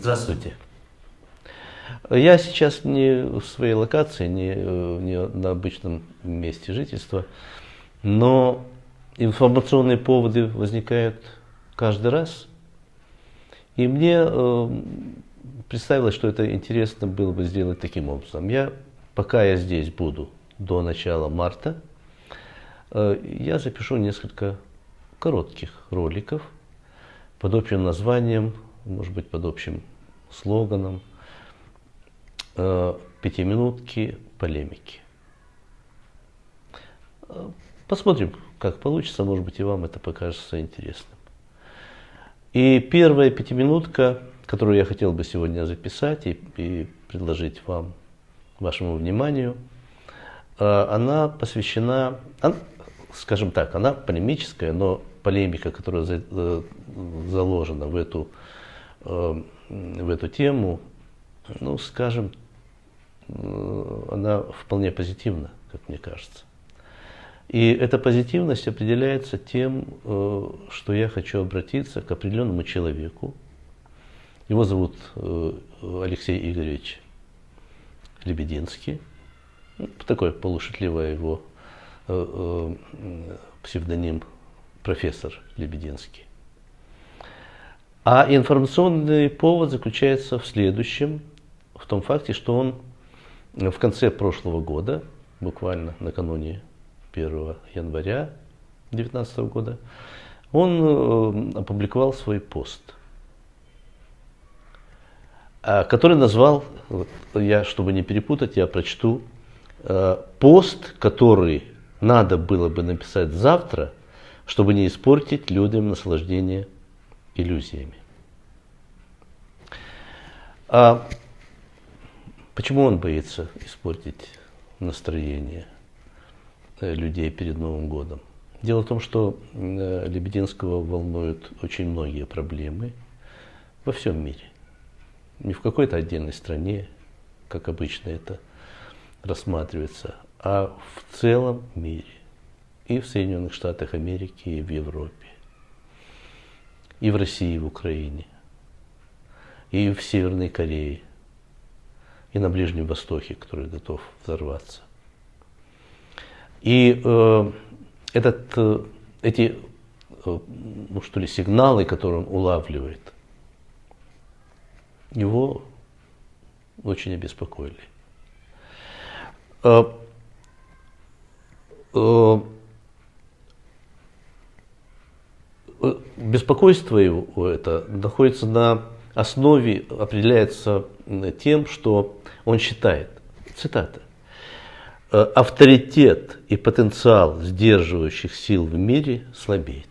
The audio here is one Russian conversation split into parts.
Здравствуйте. Я сейчас не в своей локации, не на обычном месте жительства, но информационные поводы возникают каждый раз. И мне представилось, что это интересно было бы сделать таким образом. Пока я здесь буду до начала марта, я запишу несколько коротких роликов под общим названием, может быть, под общим слоганом «Пятиминутки полемики». Посмотрим, как получится, может быть, и вам это покажется интересным. И первая пятиминутка, которую я хотел бы сегодня записать и предложить вам, вашему вниманию, она посвящена, скажем так, она полемическая, но полемика, которая заложена в эту тему, ну, скажем, она вполне позитивна, как мне кажется. И эта позитивность определяется тем, что я хочу обратиться к определенному человеку. Его зовут Алексей Игоревич Лебединский. Такой полушутливый его псевдоним профессор Лебединский. А информационный повод заключается в следующем, в том факте, что он в конце прошлого года, буквально накануне 1 января 2019 года, он опубликовал свой пост, который назвал, чтобы не перепутать, я прочту, пост, который надо было бы написать завтра, чтобы не испортить людям наслаждение иллюзиями. Почему он боится испортить настроение людей перед Новым годом? Дело в том, что Лебединского волнуют очень многие проблемы во всем мире. Не в какой-то отдельной стране, как обычно это рассматривается, а в целом мире. И в Соединенных Штатах Америки, и в Европе, и в России, и в Украине, и в Северной Корее, и на Ближнем Востоке, который готов взорваться. И эти сигналы, которые он улавливает, его очень обеспокоили. Беспокойство его это находится на основе, определяется тем, что он считает, цитата, авторитет и потенциал сдерживающих сил в мире слабеет.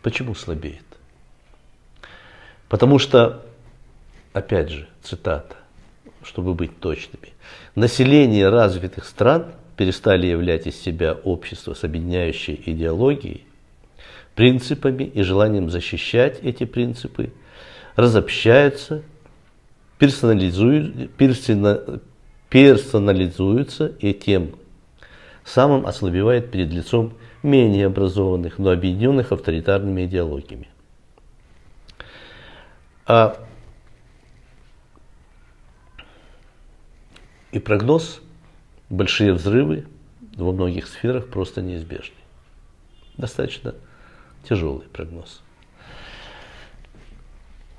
Почему слабеет? Потому что, опять же, цитата, чтобы быть точными, население развитых стран перестали являть из себя общество с объединяющей идеологией, принципами и желанием защищать эти принципы, разобщаются, персонализуются и тем самым ослабевает перед лицом менее образованных, но объединенных авторитарными идеологиями. И прогноз: большие взрывы во многих сферах просто неизбежны. Достаточно тяжелый прогноз.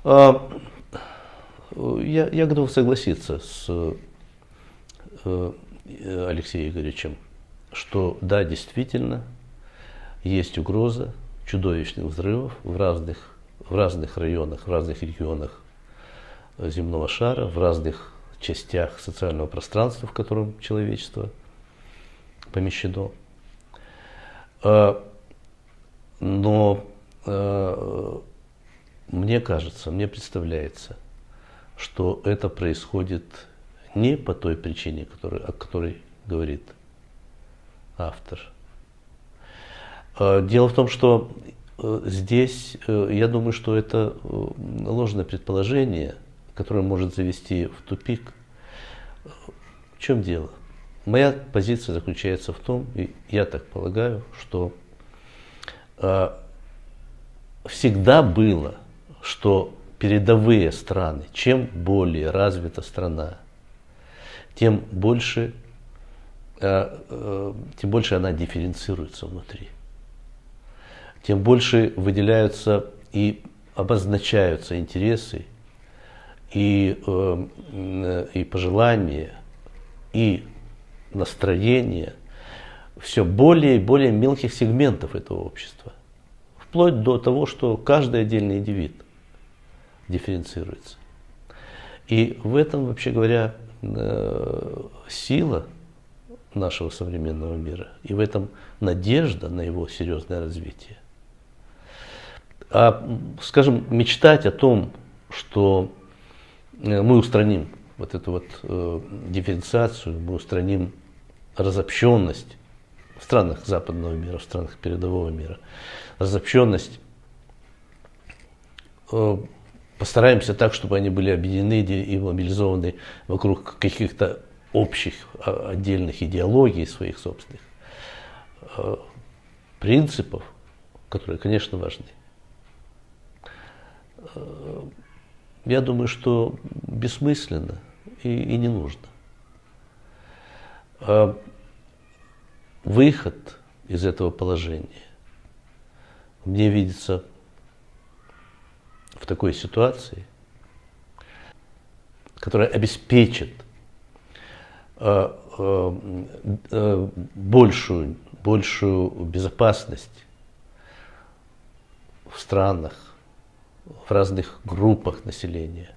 Я готов согласиться с Алексеем Игоревичем, что да, действительно, есть угроза чудовищных взрывов в разных районах, в разных регионах земного шара, в разных частях социального пространства, в котором человечество помещено. Но мне кажется, мне представляется, что это происходит не по той причине, о которой говорит автор. Дело в том, что здесь, я думаю, что это ложное предположение, которое может завести в тупик. В чем дело? Моя позиция заключается в том, и я так полагаю, что всегда было, что передовые страны, чем более развита страна, тем больше она дифференцируется внутри. Тем больше выделяются и обозначаются интересы, и пожелания, и настроения все более и более мелких сегментов этого общества. Вплоть до того, что каждый отдельный индивид дифференцируется. И в этом, вообще говоря, сила нашего современного мира, и в этом надежда на его серьезное развитие. Скажем, мечтать о том, что мы устраним вот эту вот дифференциацию, мы устраним разобщенность в странах западного мира, в странах передового мира, разобщенность, постараемся так, чтобы они были объединены и мобилизованы вокруг каких-то общих отдельных идеологий своих собственных, принципов, которые, конечно, важны. Я думаю, что бессмысленно и не нужно. Выход из этого положения мне видится в такой ситуации, которая обеспечит большую безопасность в странах, в разных группах населения,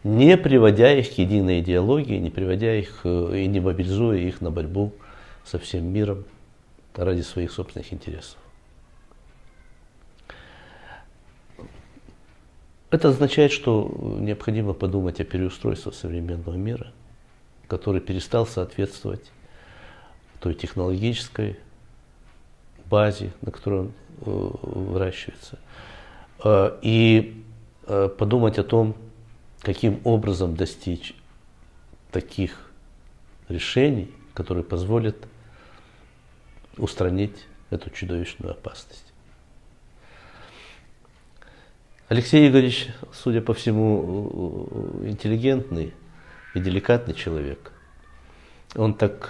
не приводя их к единой идеологии, не приводя их и не мобилизуя их на борьбу со всем миром ради своих собственных интересов. Это означает, что необходимо подумать о переустройстве современного мира, который перестал соответствовать той технологической базе, на которой он выращивается, и подумать о том, каким образом достичь таких решений, которые позволят устранить эту чудовищную опасность. Алексей Игоревич, судя по всему, интеллигентный и деликатный человек. Он так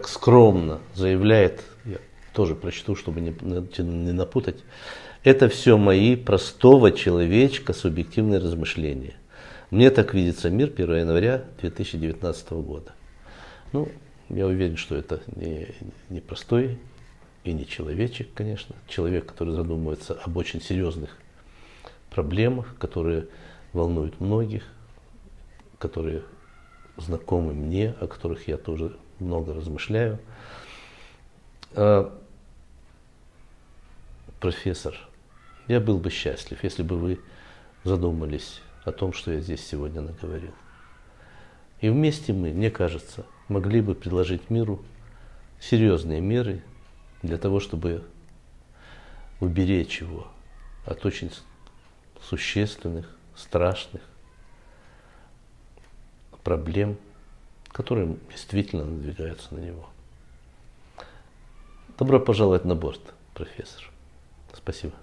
скромно заявляет, я тоже прочту, чтобы не напутать, это все мои простого человечка субъективные размышления. Мне так видится мир 1 января 2019 года. Ну, я уверен, что это не простой и не человечек, конечно. Человек, который задумывается об очень серьезных проблемах, которые волнуют многих, которые знакомы мне, о которых я тоже много размышляю. Профессор, я был бы счастлив, если бы вы задумались о том, что я здесь сегодня наговорил. И вместе мы, мне кажется, могли бы предложить миру серьезные меры для того, чтобы уберечь его от очень существенных, страшных проблем, которые действительно надвигаются на него. Добро пожаловать на борт, профессор. Спасибо.